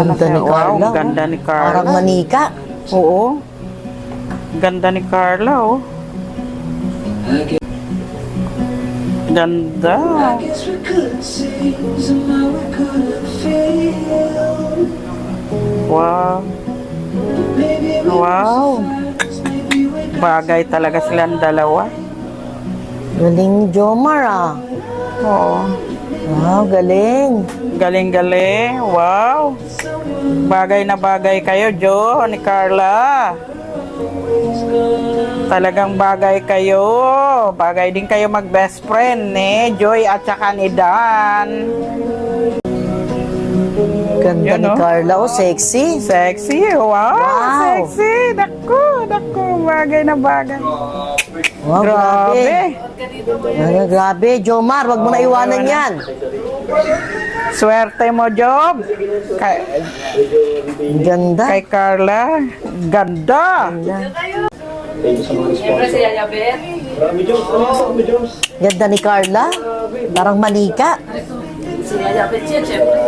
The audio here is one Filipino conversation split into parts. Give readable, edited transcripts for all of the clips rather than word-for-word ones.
Ganda ni Carla. Wow, ganda ni Carla. Parang manika. Oo. Ganda ni Carla, oh. Ganda. Wow. Wow. Bagay talaga silang dalawa. Galing Jomar ah. Oo. Wow, galing. Galing-galing. Wow. Bagay na bagay kayo, Jo, ni Carla. Talagang bagay kayo. Bagay din kayo mag-best friend, ni Joy at saka ni Dan. Ganda Yan, ni oh. Carla, oh, sexy. Sexy. Wow. Sexy. Naku. Bagay na bagay. Wow, grabe. Grabe, Jomar, wag mo na iwanan yan. Swerte mo, Job. Ganda. Kay Carla. Ganda. Siyempre si Yaya Bet. Ganda ni Carla. Parang manika. Si Yaya Bet siya, siyempre.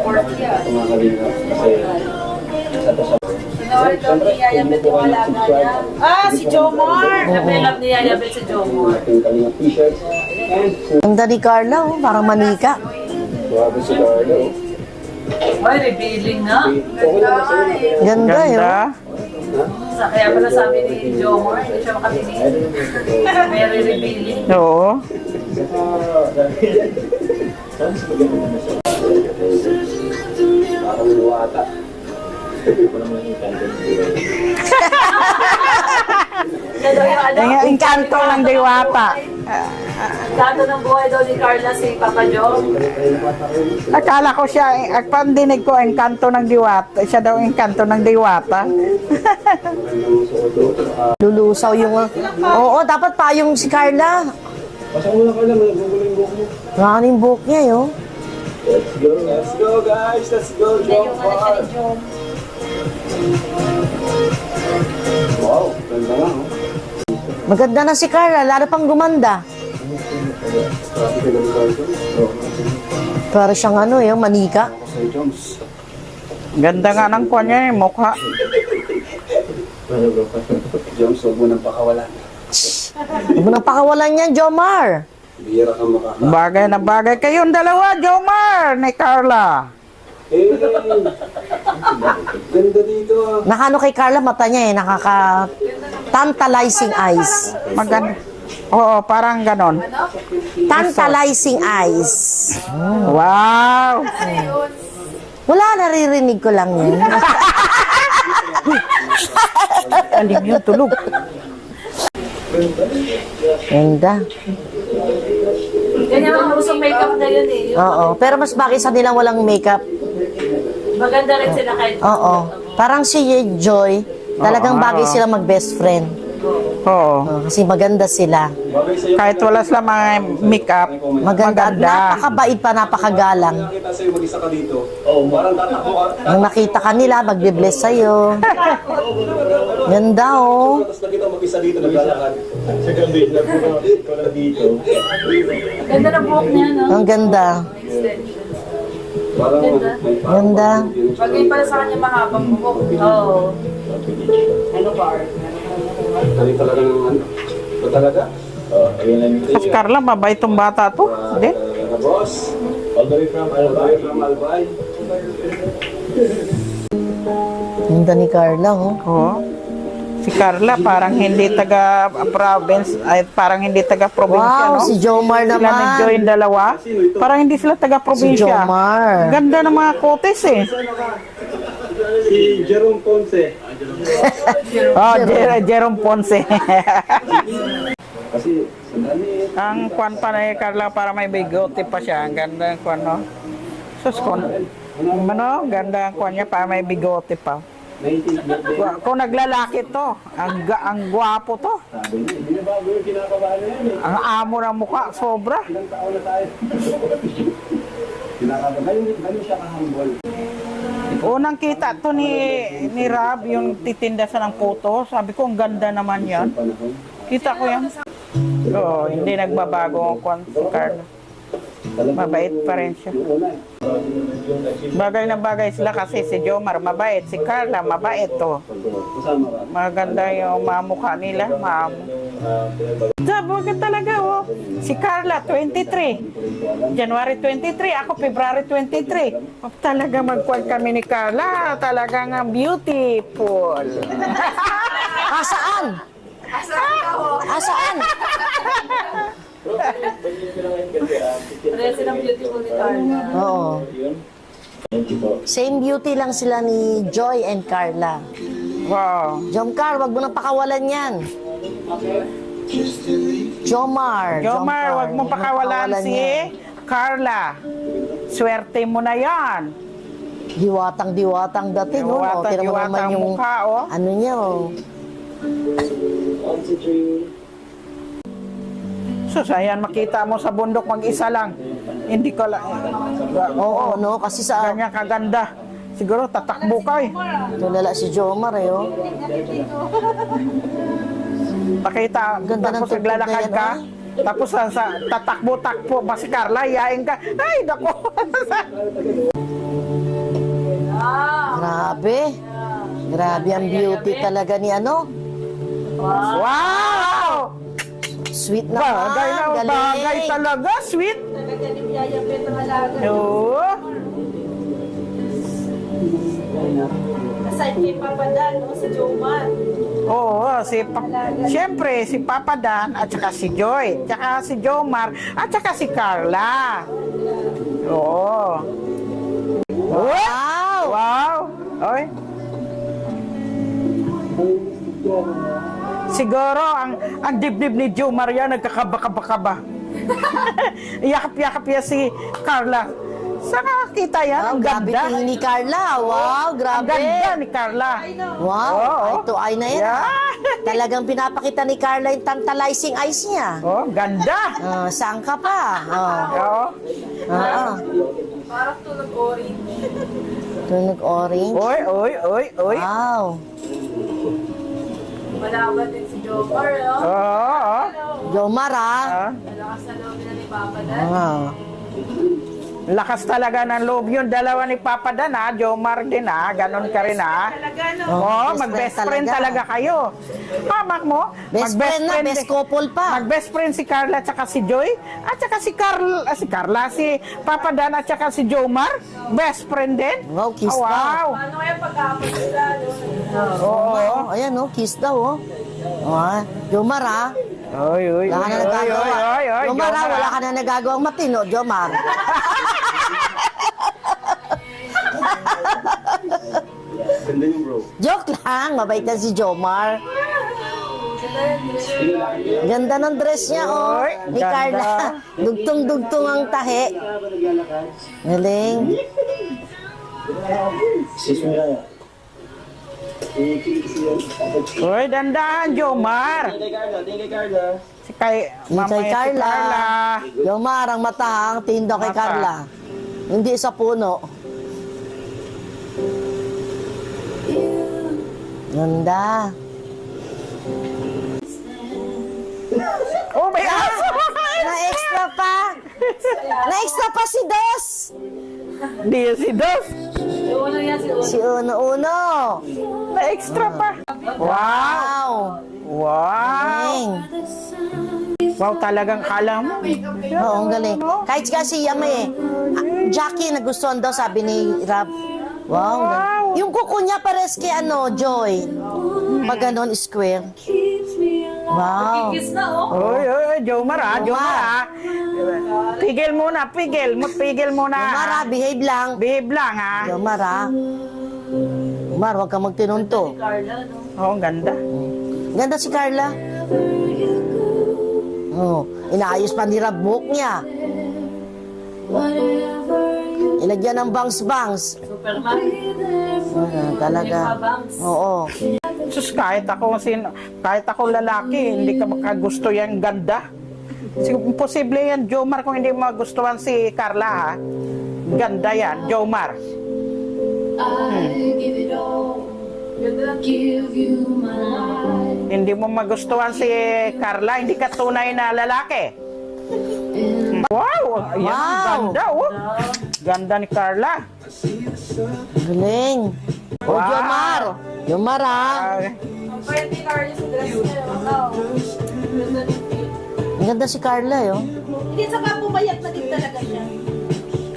40 yan. Sinawal daw ni Yaya Bet yung alaga niya. Ah, si Jomar! Nabilap ni Yaya Bet si Jomar. Ganda ni Carla, oh, parang manika. Ay, revealing nga. Ganda, Ganda. yun. Kaya pala sabi ni Jomar, hindi siya makatingin. Very revealing. Oo. Ang engkanto ng diwata. Kanto ng buhay daw ni Carla si Papa Joe. Akala ko siya, pandinig ko, engkanto ng diwata. Siya daw engkanto ng diwata. Lulusaw yung... Oo, dapat payong si Carla. Maraming buhok niya, yun. Let's go guys, let's go, jump hard. Wow, ganda nga, no? Maganda na si Carla, lalo pang gumanda. Para siyang ano, yung manika. Ganda nga ng kwan niya, yung mukha. Joms, huwag mo nang pakawalan. Huwag mo nang pakawalan yan, Jomar. Bihira kang makaka... Bagay na bagay kayong dalawa, Jomar, ni Carla. Eh, ganda dito ah. Nakano kay Carla, mata niya eh, nakaka... Tantalizing eyes. Maganda. Oo, parang ganon. Tantalizing eyes. Wow. Wala, naririnig ko lang yun. Alim yun, tulog. Ganda. Ganyan ang usong makeup ngayon eh. Oo, pero mas bagay sa nilang walang makeup. Maganda rin sila kahit. Oo. Parang si Joy, talagang bagay sila mag-best friend. Oo. Kasi maganda sila. Kahit wala sila mga make-up, Maganda. At napakabait pa, napakagalang. Nakita sa'yo, mag-isa ka dito. Oh, parang tatakbo ka. Nang makita ka nila, magbe-bless sa'yo. Ganda, oh. Tapos nakita mag-isa dito, naglalakad. Sa gabi, nagpupunta ko lang dito. Ganda ng buhok niya, no? Ang ganda. Extension. Parang may Ganda. Bagay pala sa kanya mahabang buhok. Oo. Ano ba? Dali talaga ng ano. Ito talaga. Ayun lang yung Mas Carla, mabait tong bata to. Hindi? boss. All the way from Albay. Ganda ni Carla, oh. Oo. Si Carla parang hindi taga province, ay parang hindi taga probinsya, Wow, no? si Jomar Sila ni Joy naman. dalawa. Parang hindi sila taga Si probinsya. Jomar. Ganda ng mga kotes eh. Si Jerome Ponce. Oh, Jerome Ponce. Kasi, sandali. Ang kwan pa na Carla para may bigote pa siya. Ang ganda ng kwan, no? Sus, ano? Ganda ang kwan niya para may bigote pa. Kung naglalaki to, ang gwapo to. Sabi niya, hindi na bago yung kinakabahan na yan eh. Ang amo ng mukha, sobra. Ilang taon na tayo. Kinakabahan, ganun siya kahambol. Unang kita to ni Rob, yung titinda sa ng puto. Sabi ko, ang ganda naman yan. Panahon. Kita ko yan. Oo, hindi nagbabago ang kwan si Carla. Mabait pa rin siya. Yung una Bagay na bagay sila kasi si Jomar mabait, si Carla mabait to. kasama ka. Maganda yung mga mukha nila, Sabi ka talaga, oh. Si Carla, 23. January 23, ako February 23. Oh, talaga magkuhan kami ni Carla, talaga nga beautiful. Asaan? Asaan? Parehas silang beautiful ni Carla. Oo. Same beauty lang sila ni Joy and Carla. Wow. Jomcar, wag mo nang pakawalan yan. Jomar. Jomar, wag mo pakawalan si yan. Carla. Swerte mo na yan. Diwatang dating, no? Diwatang, Tira mo diwatang naman yung mukha, oh. ano niya, oh. So, ayan, makita mo sa bundok mag-isa lang. Hindi ka lang. Oo, no? Kasi sa Ganyan kaganda. Siguro tatakbo ka eh. tulala si Jomar, eh, oh. Pakita, Ganda ng tapos tubig naglalakad na yan, ka. Tapos sa tatakbo-takbo pa si Carla, yain ka. Ay, dako. Grabe. Grabe ang beauty talaga ni ano. Wow! Sweet na Bagay na bagay talaga, sweet. Talaga ni Yaya Bet ang alaga. Oo. Aside kay Papa Dan, no? Si Jomar. Oo, siyempre, si Papa Dan, at saka si Joy, at saka si Jomar, at saka si Carla. Oo. Wow! Wow! Oy. Siguro, ang dibdib ni Jomar yan, nagkakabaka-baka. Yakap-yakap yan si Carla. Saan nakakita yan? Wow, Ang grabe ganda. tingin ni Carla. Wow, Ang grabe. ganda ni Carla. Wow, Oo. eye to eye na yan. Yeah. Talagang pinapakita ni Carla yung tantalizing eyes niya. Oh, ganda. Saan ka pa? Oo. Parang tulog orange. Tunog orange. Oy, oy, oy, oy. Wow. Malawan din si Jomar, no? Oo. Jomar, ah. Malakas na loob na ni Papa Dan. Lakas talaga ng loob yun. Dalawa ni Papa Dan, ha? Jomar din, ha? Ganon ka rin, ha? Talaga, no? Oo, best mag-best friend friend talaga. talaga kayo. Hamak mo? Best friend na, best couple pa. Mag-best friend si Carla at saka si Joy. At saka si Carla, si Papa Dan at saka si Jomar. Best friend din. Wow, kiss Oh, wow. Ano kaya pag-aapos sila, no? Oo. Ayan, oh, kiss daw, oh. Jomar, ah. Oy, oy, Wala ka na nagagawa. oy. Jomar, ah, Jomar, wala ah. ka na nagagawang matino, Jomar. Ganda yung bro. Joke lang, mabait na si Jomar. Ganda ng dress niya, oh. Oy, Ni ganda. Carla. Dugtong-dugtong ang tahe. Galing. Oy, dandahan, Jomar. Si kay Yung kay mamaya si Carla. Jomar, ang matahang tindo kay Mata. Carla. Hindi sa puno. Ganda. Oh, may aso. Na-extra pa. Na-extra pa si Dos. Di si Dos. Yung ano yan, si Uno. Si Uno-Uno. Na-extra pa. Wow. Wow. Wow. Galing. Wow, talagang kala mo. Oo, ang galing. Kahit kasi Yame, Jackie nagustuhan daw, sabi ni Rab. Wow. ang galing. Yung kuko niya pares kay ano, Joy. Pag ganon, square. Wow. Kiss na, oh. Oy, oy, Jomar, ha? Jomar, ha? Pigil muna, pigil muna. Jomar, ah, behave lang. Behave lang, ha? Jomar, ah. Jomar, huwag kang magtinunto. Carla, no? Oh, ang ganda. Ganda si Carla. Oh, inaayos pa ni Rab buhok niya. Ilagyan ng bangs-bangs. Superman. Talaga. Oo. Sus, kahit ako lalaki, hindi ka makagusto yan ganda. Imposible yan, Jomar, kung hindi mo magustuhan si Carla, ha? Ganda yan, Jomar. Hindi mo magustuhan si Carla, hindi ka tunay na lalaki. Wow! Ayan, Wow! ganda oh. Ganda ni Carla. Galing. O, Wow. Jomar. Jomar, ha? Ah, Pwede ni Carlos sa dress niya. Ang ganda si Carla, eh, oh. Hindi, saka pumayat na din talaga siya.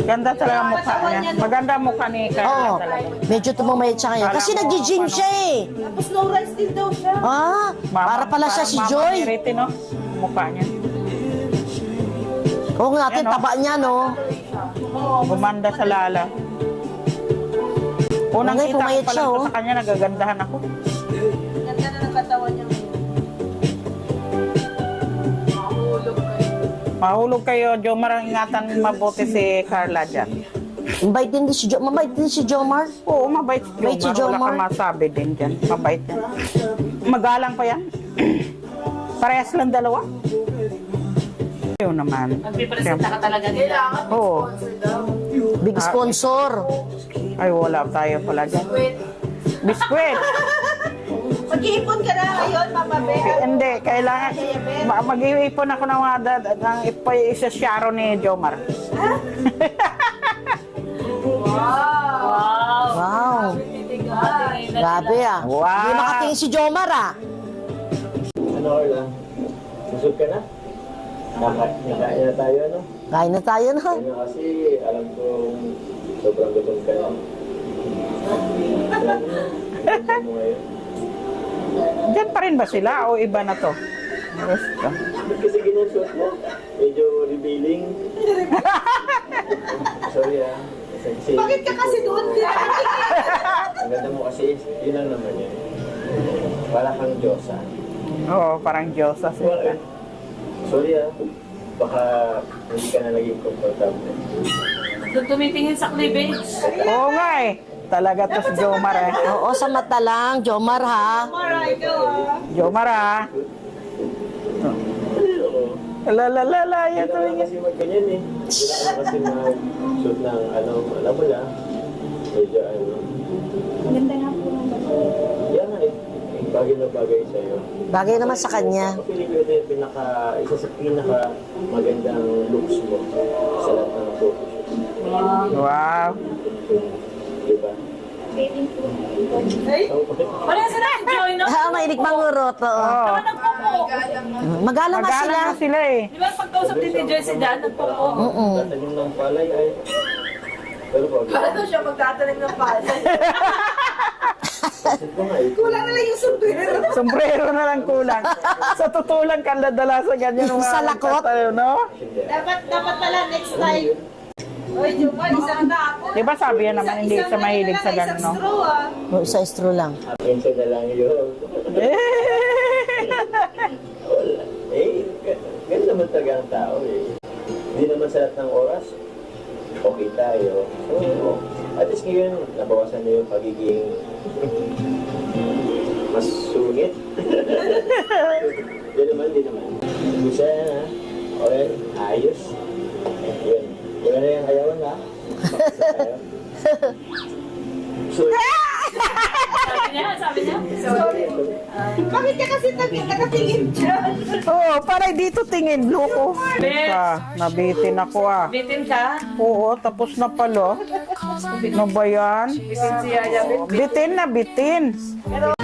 ganda talaga ang mukha niya. Maganda ang mukha ni Carla Oo. talaga. Medyo tumamayat siya ngayon. Kasi Kala ko, nag-gym ano? siya, eh. Tapos low rise din daw siya. Ah, para pala siya si Joy. Mama no? Mukha niya. Oo nga, Yan, oh. taba niya, no? Gumanda sa lala. Unang Bagay, kita ko pumayat pa siya, lang to oh. sa kanya, nagagandahan ako. Ganda na ng katawan niya ngayon. Mahulog kayo, Jomar, ingatan mabuti si Carla dyan. Mabait din si Jomar. Mabait din si Jomar. Oo, mabait si Mabait si Jomar. Wala Jomar. kang masabi din dyan. Mabait yan. Magalang pa yan. Parehas lang dalawa. Yun naman. Nagpipresenta ka talaga nila. Oo. Big sponsor. Ay, wala tayo pala dyan. Biskwit. Mag-iipon ka na ngayon, Mama Be. Hindi, kailangan. Mag-iipon ako ng mga isa Sharon ni Jomar. Wow. Grabe, ah. Wow. Hindi makatingin si Jomar, ah. Ano, Orla? Susod ka na? Nakain na tayo, ano? Kain na tayo, no? Ano kasi, alam kong sobrang gutom ka na. Ano mo ngayon? Diyan pa rin ba sila o iba na to? Basta. Ba't kasi ginusot mo? Medyo revealing. Sorry ah. Kasi, Bakit ka kasi doon? Ang ganda mo kasi, yun lang naman yun. Para kang Diyosa. Oo, parang Diyosa sila. Sorry ah. Baka hindi ka na naging comfortable. Doon tumitingin sa cleavage. Oo nga eh. Talaga to si Jomar eh. Oo, sa mata lang, Jomar, ha? Maray ka ah. Jomar ah. Oo. Lalalala, yan Hindi to. na kasi magganyan eh. Hindi na kasi mag-shoot ng ano, alam mo na. Medyo ano. Ganda nga po ng bato. Yan nga eh. Bagay na bagay sa'yo. Bagay naman sa kanya. Pili ko ito yung isa sa pinaka magandang looks mo sa lahat ng photoshoot. Wow. Diba? Ay, wala sila enjoy, no? Ah, mahilig mangurot, oo. Oo. Nagpupo. Magalang nga sila. Magalang na sila eh. Di ba pagkausap din ni Joy si Dan, nagpupo? Oo. Tatanim ng palay ay... Pero po, Para daw siya magtatanim ng palay. ito nga eh. Kulang na lang yung sombrero. Sombrero na lang kulang. Sa totoo lang kandadala sa ganyan. mga Sa lakot? nagtatayo, no? Dapat pala next time. Oy, Jomar, isang dako. Di ba sabi yan naman hindi sa mahilig sa ganun, no? Straw, ah. Oo, isa straw lang. Minsan na lang yun. Wala. Ganun naman talaga ang tao eh. Hindi naman sa lahat ng oras, okay tayo. So, at least ngayon, nabawasan na yung pagiging mas sungit. Di naman. Bisa yan ha. Okay, ayos. Yun. Wala na yung ayawan ha. So, Sabi niya. Sorry. Bakit ka kasi nakatingin dyan? Oo, para dito tingin. Loko. Bet. Nabitin ako ah. Bitin ka? Oo, tapos na pala. Ano ba yan? Bitin si Yaya. Bitin na bitin. Pero